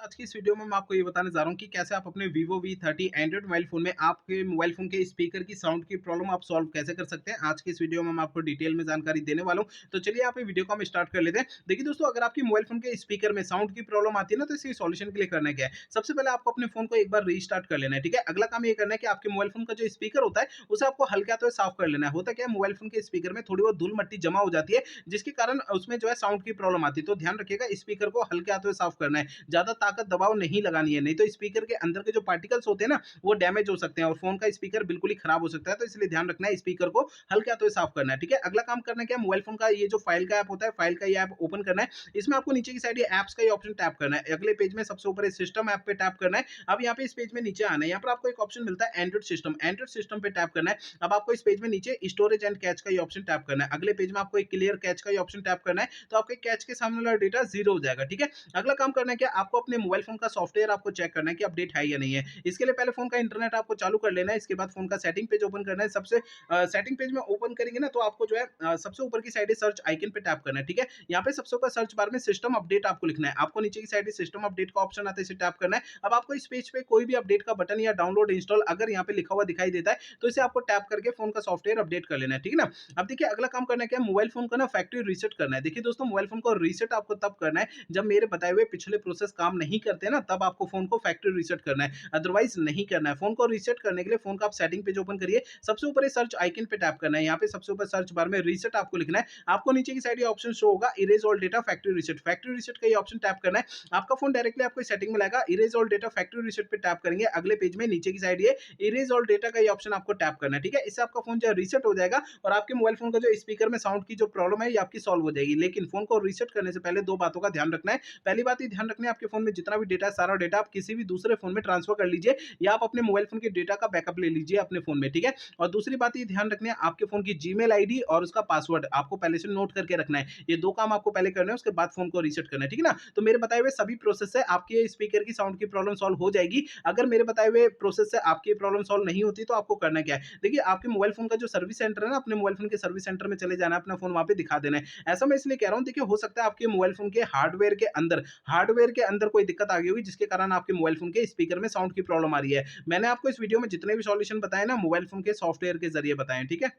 आज की इस वीडियो में मैं आपको ये बताने जा रहा हूँ कि कैसे आप अपने Vivo V30 Android mobile phone में आपके मोबाइल फ़ोन के स्पीकर की साउंड की प्रॉब्लम आप सॉल्व कैसे कर सकते हैं। आज की इस वीडियो में मैं आपको डिटेल में जानकारी देने वाला हूँ। तो चलिए यहाँ पे वीडियो को हम स्टार्ट कर लेते हैं। देखिए दोस्तों, अगर आपकी मोबाइल फ़ोन के स्पीकर में साउंड की प्रॉब्लम आती है ना, तो इसके सॉल्यूशन के लिए करना क्या है? सबसे पहले आपको अपने फ़ोन को एक बार रीस्टार्ट कर लेना है, ठीक है? अगला काम ये करना है कि आपके मोबाइल फ़ोन का जो स्पीकर होता है, उसे आपको हल्के हाथों से साफ कर लेना है। होता क्या है, मोबाइल फ़ोन के स्पीकर में थोड़ी बहुत धूल-मट्टी जमा हो जाती है, जिसके कारण उसमें जो है साउंड की प्रॉब्लम आती है। तो ध्यान रखिएगा, स्पीकर को हल्के हाथों से साफ करना है। ज़्यादा ताकत दबाव नहीं लगानी है, नहीं तो स्पीकर के अंदर के जो पार्टिकल्स होते हैं ना, वो डैमेज हो सकते हैं और फ़ोन का स्पीकर बिल्कुल ही खराब हो सकता है। तो इसलिए ध्यान रखना है, स्पीकर को हल्के हाथों से साफ करना है, ठीक है? अगला काम करना क्या है, मोबाइल फ़ोन का ये जो फाइल का ऐप होता है, फाइल का ये ऐप ओपन करना है। इसमें आपको नीचे की साइड ये ऐप्स का ये ऑप्शन टैप करना है। अगले पेज में सबसे ऊपर इस सिस्टम ऐप पे टैप करना है। अब यहाँ पे इस पेज में नीचे आना है। यहाँ पर आपको एक ऑप्शन मिलता है एंड्रॉइड सिस्टम। एंड्रॉइड सिस्टम पे टैप करना है। अब आपको इस पेज में नीचे स्टोरेज एंड कैच का ये ऑप्शन टैप करना है। अगले पेज में आपको एक क्लियर कैच का ये ऑप्शन टैप करना है। तो आपके कैच के सामने वाला डेटा 0 हो जाएगा, ठीक है? अगला काम करना है क्या, आपको अपने मोबाइल फ़ोन का सॉफ्टवेयर आपको चेक करना है कि अपडेट है या नहीं है। इसके लिए पहले फ़ोन का इंटरनेट आपको चालू कर लेना है, इसके बाद फ़ोन का सेटिंग पेज ओपन करना है। सबसे सेटिंग पेज में ओपन करेंगे ना, तो आपको जो है सबसे ऊपर की साइड सर्च आइकन पे टैप करना है, ठीक है? यहाँ पे सबसे ऊपर सर्च बार में सिस्टम अपडेट आपको लिखना है। आपको नीचे की साइड सिस्टम अपडेट का ऑप्शन आता है, इसे टैप करना है। अब आपको इस पेज पे कोई भी अपडेट का बटन या डाउनलोड इंस्टॉल अगर यहाँ पे लिखा हुआ दिखाई देता है, तो इसे आपको टैप करके फ़ोन का सॉफ्टवेयर अपडेट कर लेना है, ठीक है ना? अब देखिए, अगला काम करना है क्या, मोबाइल फ़ोन को ना फैक्ट्री रीसेट करना है। देखिए दोस्तों, मोबाइल फ़ोन को रीसेट आपको तब करना है जब मेरे बताए हुए पिछले प्रोसेस काम नहीं करते ना, तब आपको फ़ोन को फैक्ट्री रीसेट करना है, अदरवाइज़ नहीं करना है। फ़ोन को रीसेट करने के लिए फ़ोन का आप सेटिंग पेज ओपन करिए, सबसे ऊपर ये सर्च आइकन पे टैप करना है। यहाँ पे सबसे ऊपर सर्च बार में रीसेट आपको लिखना है। आपको नीचे की साइड ये ऑप्शन शो होगा, erase all data factory reset. Factory reset का ये ऑप्शन टैप करना है। आपका फ़ोन डायरेक्टली आपको सेटिंग में लाएगा, erase all data factory reset पे टैप करेंगे। अगले पेज में नीचे की साइड ये इरेज़ ऑल डेटा का ये ऑप्शन आपको टैप करना है, ठीक है? इससे आपका फ़ोन जो है रीसेट हो जाएगा और आपके मोबाइल फ़ोन का जो स्पीकर में साउंड की जो प्रॉब्लम है, ये आपकी सॉल्व हो जाएगी। लेकिन फ़ोन को रीसेट करने से पहले 2 बातों का ध्यान रखना है। पहली बात ये ध्यान रखना है, आपके फ़ोन में जितना भी डेटा है, सारा डेटा आप किसी भी दूसरे फ़ोन में ट्रांसफ़र कर लीजिए या आप अपने मोबाइल फ़ोन के डेटा का बैकअप ले लीजिए अपने फ़ोन में, ठीक है? और दूसरी बात ये ध्यान रखनी है, आपके फ़ोन की जीमेल आईडी और उसका पासवर्ड आपको पहले से नोट करके रखना है। ये 2 काम आपको पहले करने हैं, उसके बाद फ़ोन को रीसेट करना है, ठीक है ना? तो मेरे बताए हुए सभी प्रोसेस से आपके स्पीकर की साउंड की प्रॉब्लम सॉल्व हो जाएगी। अगर मेरे बताए हुए प्रोसेस से आपकी ये प्रॉब्लम सॉल्व नहीं होती, तो आपको करना क्या है? देखिए, आपके मोबाइल फ़ोन का जो सर्विस सेंटर है ना, अपने मोबाइल फ़ोन के सर्विस सेंटर में चले जाना है, अपना फ़ोन वहाँ पे दिखा देना है। ऐसा मैं इसलिए कह रहा हूँ, देखिए हो सकता है आपके मोबाइल फ़ोन के हार्डवेयर के अंदर कोई दिक्कत आ गई होगी, जिसके कारण आपके मोबाइल फ़ोन के स्पीकर में साउंड की प्रॉब्लम आ रही है। मैंने आपको इस वीडियो में जितने भी सॉल्यूशन बताए ना, मोबाइल फ़ोन के सॉफ्टवेयर के ज़रिए बताए हैं, ठीक है?